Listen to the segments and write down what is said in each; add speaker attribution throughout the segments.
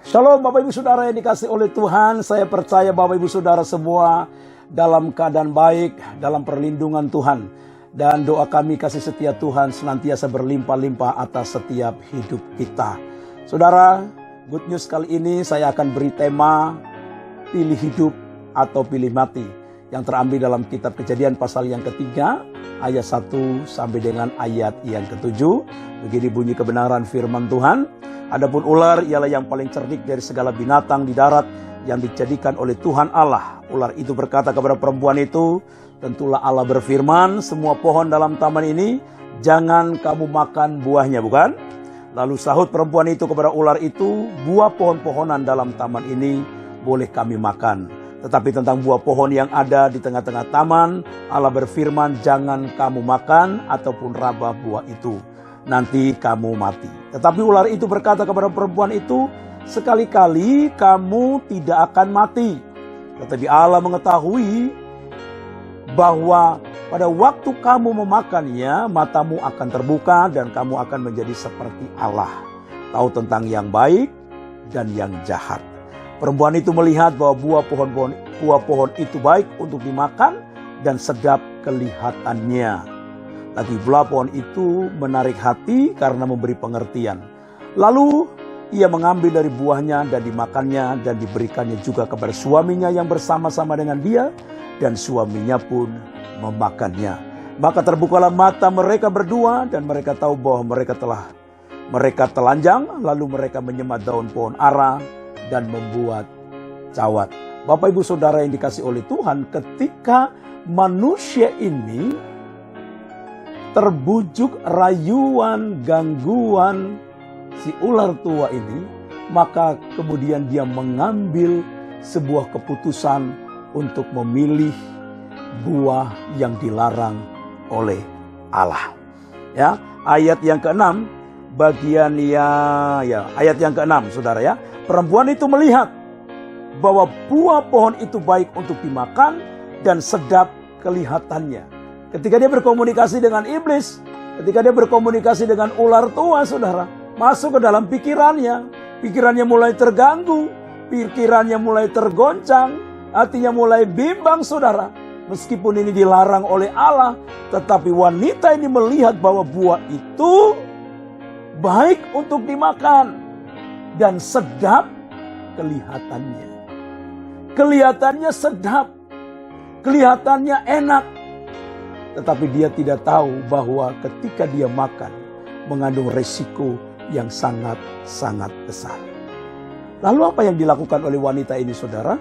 Speaker 1: Shalom Bapak Ibu Saudara yang dikasih oleh Tuhan. Saya percaya Bapak Ibu Saudara semua dalam keadaan baik, dalam perlindungan Tuhan. Dan doa kami kasih setia Tuhan senantiasa berlimpah-limpah atas setiap hidup kita. Saudara, good news kali ini saya akan beri tema pilih hidup atau pilih mati, yang terambil dalam kitab Kejadian pasal yang ketiga, ayat 1 sampai dengan ayat yang ke-7. Begini bunyi kebenaran firman Tuhan. Adapun ular ialah yang paling cerdik dari segala binatang di darat yang dijadikan oleh Tuhan Allah. Ular itu berkata kepada perempuan itu, tentulah Allah berfirman, semua pohon dalam taman ini jangan kamu makan buahnya, bukan? Lalu sahut perempuan itu kepada ular itu, buah pohon-pohonan dalam taman ini boleh kami makan. Tetapi tentang buah pohon yang ada di tengah-tengah taman, Allah berfirman, jangan kamu makan ataupun raba buah itu, nanti kamu mati. Tetapi ular itu berkata kepada perempuan itu, sekali-kali kamu tidak akan mati. Tetapi Allah mengetahui bahwa pada waktu kamu memakannya, matamu akan terbuka dan kamu akan menjadi seperti Allah, tahu tentang yang baik dan yang jahat. Perempuan itu melihat bahwa buah pohon itu baik untuk dimakan dan sedap kelihatannya. Lagi pula pohon itu menarik hati karena memberi pengertian. Lalu ia mengambil dari buahnya dan dimakannya dan diberikannya juga kepada suaminya yang bersama-sama dengan dia, dan suaminya pun memakannya. Maka terbukalah mata mereka berdua dan mereka tahu bahwa mereka telanjang, lalu mereka menyemat daun pohon ara dan membuat cawat. Bapak Ibu Saudara yang dikasih oleh Tuhan, ketika manusia ini terbujuk rayuan, gangguan si ular tua ini, maka kemudian dia mengambil sebuah keputusan untuk memilih buah yang dilarang oleh Allah. Ya, ayat yang ke-6 ayat yang ke-6 Saudara ya. Perempuan itu melihat bahwa buah pohon itu baik untuk dimakan dan sedap kelihatannya. Ketika dia berkomunikasi dengan iblis, ketika dia berkomunikasi dengan ular tua, saudara, masuk ke dalam pikirannya. Pikirannya mulai terganggu, pikirannya mulai tergoncang, hatinya mulai bimbang, saudara. Meskipun ini dilarang oleh Allah, tetapi wanita ini melihat bahwa buah itu baik untuk dimakan dan sedap kelihatannya. Kelihatannya sedap, kelihatannya enak. Tetapi dia tidak tahu bahwa ketika dia makan mengandung resiko yang sangat-sangat besar. Lalu apa yang dilakukan oleh wanita ini, saudara?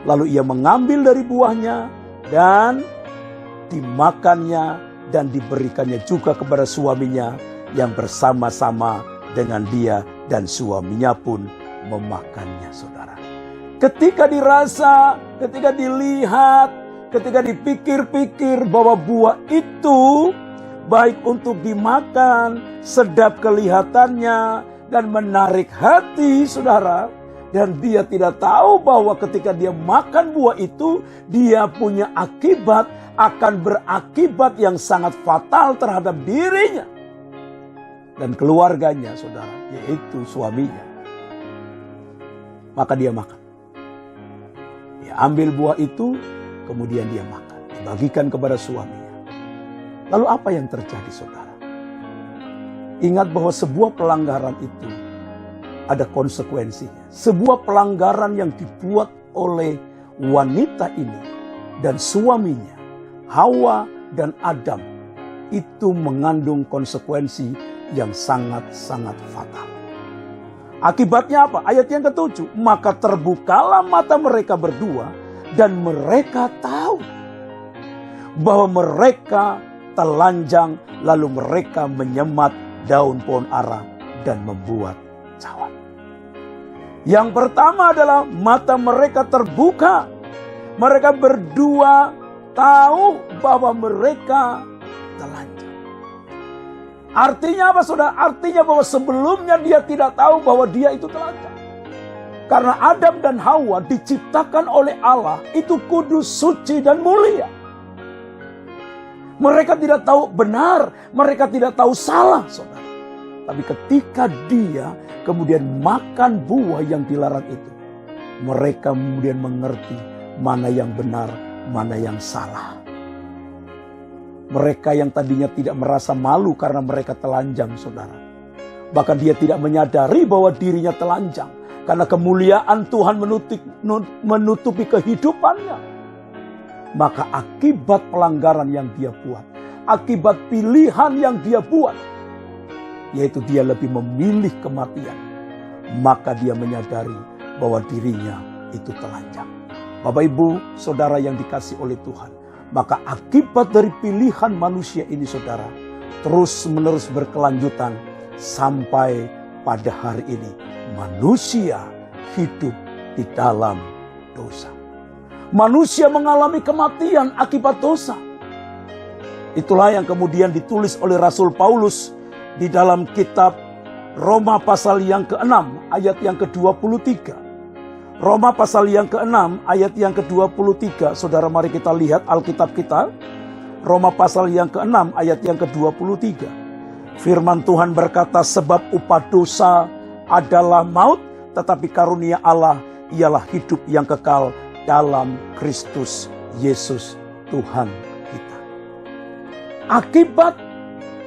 Speaker 1: Lalu ia mengambil dari buahnya dan dimakannya dan diberikannya juga kepada suaminya yang bersama-sama dengan dia, dan suaminya pun memakannya, saudara. Ketika dirasa, ketika dilihat, ketika dipikir-pikir bahwa buah itu baik untuk dimakan, sedap kelihatannya, dan menarik hati, saudara. Dan dia tidak tahu bahwa ketika dia makan buah itu, dia punya akibat, akan berakibat yang sangat fatal terhadap dirinya dan keluarganya, saudara, yaitu suaminya. Maka dia makan. Dia ambil buah itu, kemudian dia makan, dibagikan kepada suaminya. Lalu apa yang terjadi, saudara? Ingat bahwa sebuah pelanggaran itu ada konsekuensinya. Sebuah pelanggaran yang dibuat oleh wanita ini dan suaminya, Hawa dan Adam, itu mengandung konsekuensi yang sangat-sangat fatal. Akibatnya apa? Ayat yang ke-7, maka terbukalah mata mereka berdua, dan mereka tahu bahwa mereka telanjang, lalu mereka menyemat daun pohon ara dan membuat cawat. Yang pertama adalah mata mereka terbuka. Mereka berdua tahu bahwa mereka telanjang. Artinya apa, saudara? Artinya bahwa sebelumnya dia tidak tahu bahwa dia itu telanjang. Karena Adam dan Hawa diciptakan oleh Allah itu kudus, suci, dan mulia. Mereka tidak tahu benar, mereka tidak tahu salah, saudara. Tapi ketika dia kemudian makan buah yang dilarang itu, mereka kemudian mengerti mana yang benar, mana yang salah. Mereka yang tadinya tidak merasa malu karena mereka telanjang, saudara. Bahkan dia tidak menyadari bahwa dirinya telanjang. Karena kemuliaan Tuhan menutupi kehidupannya. Maka akibat pelanggaran yang dia buat, akibat pilihan yang dia buat, yaitu dia lebih memilih kematian, maka dia menyadari bahwa dirinya itu telanjang. Bapak Ibu, saudara yang dikasih oleh Tuhan, maka akibat dari pilihan manusia ini, saudara, terus-menerus berkelanjutan sampai pada hari ini. Manusia hidup di dalam dosa. Manusia mengalami kematian akibat dosa. Itulah yang kemudian ditulis oleh Rasul Paulus di dalam kitab Roma pasal yang ke-6 ayat yang ke-23. Roma pasal yang ke-6 ayat yang ke-23. Saudara, mari kita lihat Alkitab kita. Roma pasal yang ke-6 ayat yang ke-23. Firman Tuhan berkata, sebab upah dosa adalah maut, tetapi karunia Allah ialah hidup yang kekal dalam Kristus Yesus Tuhan kita. Akibat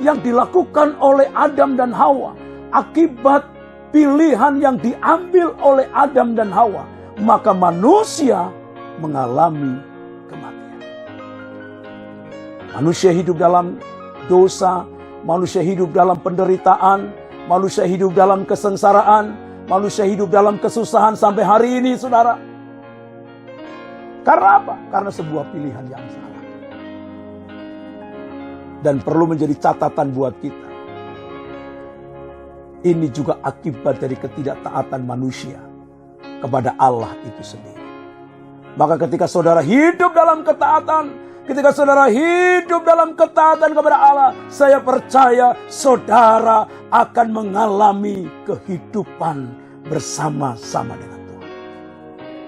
Speaker 1: yang dilakukan oleh Adam dan Hawa, akibat pilihan yang diambil oleh Adam dan Hawa, maka manusia mengalami kematian. Manusia hidup dalam dosa, manusia hidup dalam penderitaan, manusia hidup dalam kesengsaraan, manusia hidup dalam kesusahan sampai hari ini, saudara. Karena apa? Karena sebuah pilihan yang salah. Dan perlu menjadi catatan buat kita. Ini juga akibat dari ketidaktaatan manusia kepada Allah itu sendiri. Maka ketika saudara hidup dalam ketaatan, ketika saudara hidup dalam ketaatan kepada Allah, saya percaya saudara akan mengalami kehidupan bersama-sama dengan Tuhan.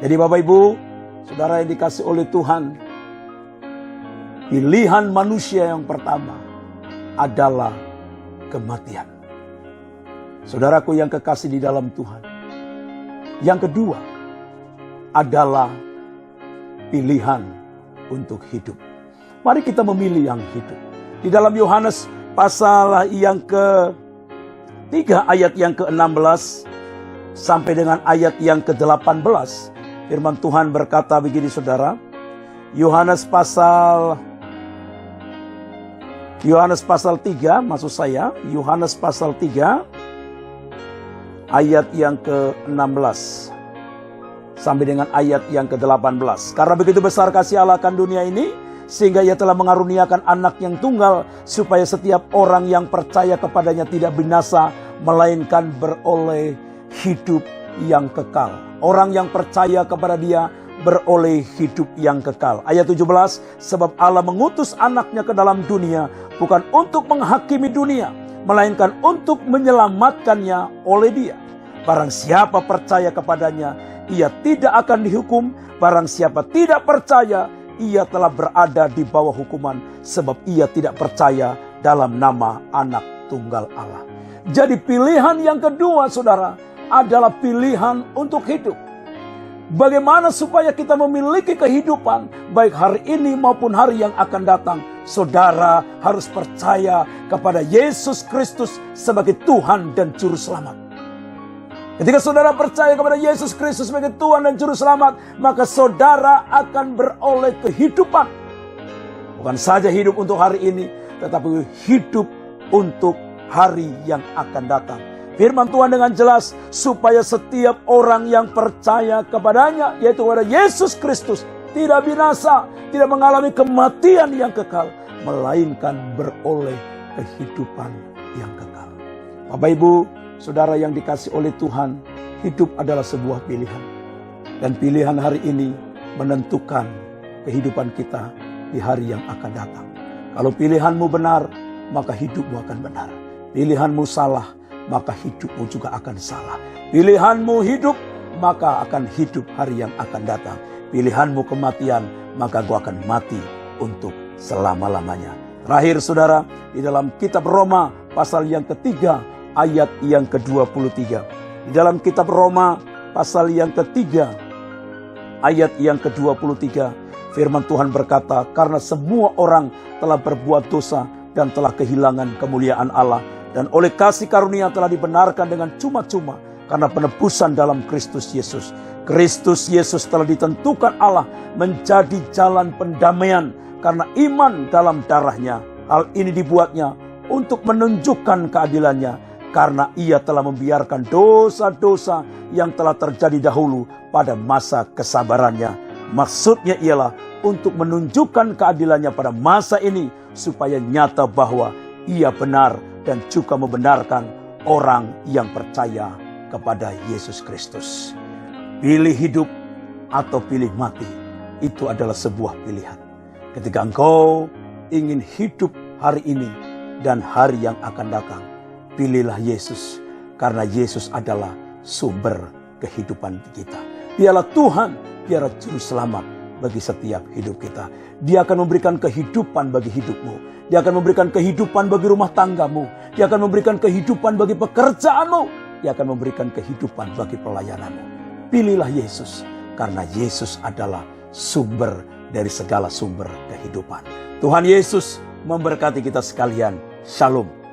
Speaker 1: Jadi Bapak Ibu, saudara yang dikasih oleh Tuhan, pilihan manusia yang pertama adalah kematian. Saudaraku yang kekasih di dalam Tuhan. Yang kedua adalah pilihan untuk hidup. Mari kita memilih yang hidup. Di dalam Yohanes pasal yang ke-3 ayat yang ke-16 sampai dengan ayat yang ke-18, firman Tuhan berkata begini, saudara. Yohanes pasal 3, maksud saya, Yohanes pasal 3 ayat yang ke-16 sampai dengan ayat yang ke-18. Karena begitu besar kasih Allah akan dunia ini, sehingga ia telah mengaruniakan anak yang tunggal, supaya setiap orang yang percaya kepadanya tidak binasa, melainkan beroleh hidup yang kekal. Orang yang percaya kepada dia beroleh hidup yang kekal. Ayat 17, sebab Allah mengutus anaknya ke dalam dunia, bukan untuk menghakimi dunia, melainkan untuk menyelamatkannya oleh dia. Barang siapa percaya kepadanya, ia tidak akan dihukum. Barang siapa tidak percaya, ia telah berada di bawah hukuman, sebab ia tidak percaya dalam nama anak tunggal Allah. Jadi pilihan yang kedua, saudara, adalah pilihan untuk hidup. Bagaimana supaya kita memiliki kehidupan, baik hari ini maupun hari yang akan datang? Saudara harus percaya kepada Yesus Kristus sebagai Tuhan dan Juru Selamat. Ketika saudara percaya kepada Yesus Kristus sebagai Tuhan dan Juru Selamat, maka saudara akan beroleh kehidupan. Bukan saja hidup untuk hari ini, tetapi hidup untuk hari yang akan datang. Firman Tuhan dengan jelas, supaya setiap orang yang percaya kepadanya, yaitu kepada Yesus Kristus, tidak binasa, tidak mengalami kematian yang kekal, melainkan beroleh kehidupan yang kekal. Bapak Ibu, saudara yang dikasih oleh Tuhan, hidup adalah sebuah pilihan. Dan pilihan hari ini menentukan kehidupan kita di hari yang akan datang. Kalau pilihanmu benar, maka hidupmu akan benar. Pilihanmu salah, maka hidupmu juga akan salah. Pilihanmu hidup, maka akan hidup hari yang akan datang. Pilihanmu kematian, maka kau akan mati untuk selama-lamanya. Terakhir saudara, di dalam kitab Roma pasal yang ketiga ayat yang ke-23. Di dalam kitab Roma pasal yang ketiga ayat yang ke-23, firman Tuhan berkata, karena semua orang telah berbuat dosa dan telah kehilangan kemuliaan Allah, dan oleh kasih karunia telah dibenarkan dengan cuma-cuma karena penebusan dalam Kristus Yesus. Kristus Yesus telah ditentukan Allah menjadi jalan pendamaian karena iman dalam darahnya. Hal ini dibuatnya untuk menunjukkan keadilannya, karena ia telah membiarkan dosa-dosa yang telah terjadi dahulu pada masa kesabarannya. Maksudnya ialah untuk menunjukkan keadilannya pada masa ini, supaya nyata bahwa ia benar dan juga membenarkan orang yang percaya kepada Yesus Kristus. Pilih hidup atau pilih mati, itu adalah sebuah pilihan. Ketika engkau ingin hidup hari ini dan hari yang akan datang, pilihlah Yesus, karena Yesus adalah sumber kehidupan kita. Dialah Tuhan, dialah juru selamat bagi setiap hidup kita. Dia akan memberikan kehidupan bagi hidupmu. Dia akan memberikan kehidupan bagi rumah tanggamu. Dia akan memberikan kehidupan bagi pekerjaanmu. Dia akan memberikan kehidupan bagi pelayananmu. Pilihlah Yesus, karena Yesus adalah sumber dari segala sumber kehidupan. Tuhan Yesus memberkati kita sekalian. Shalom.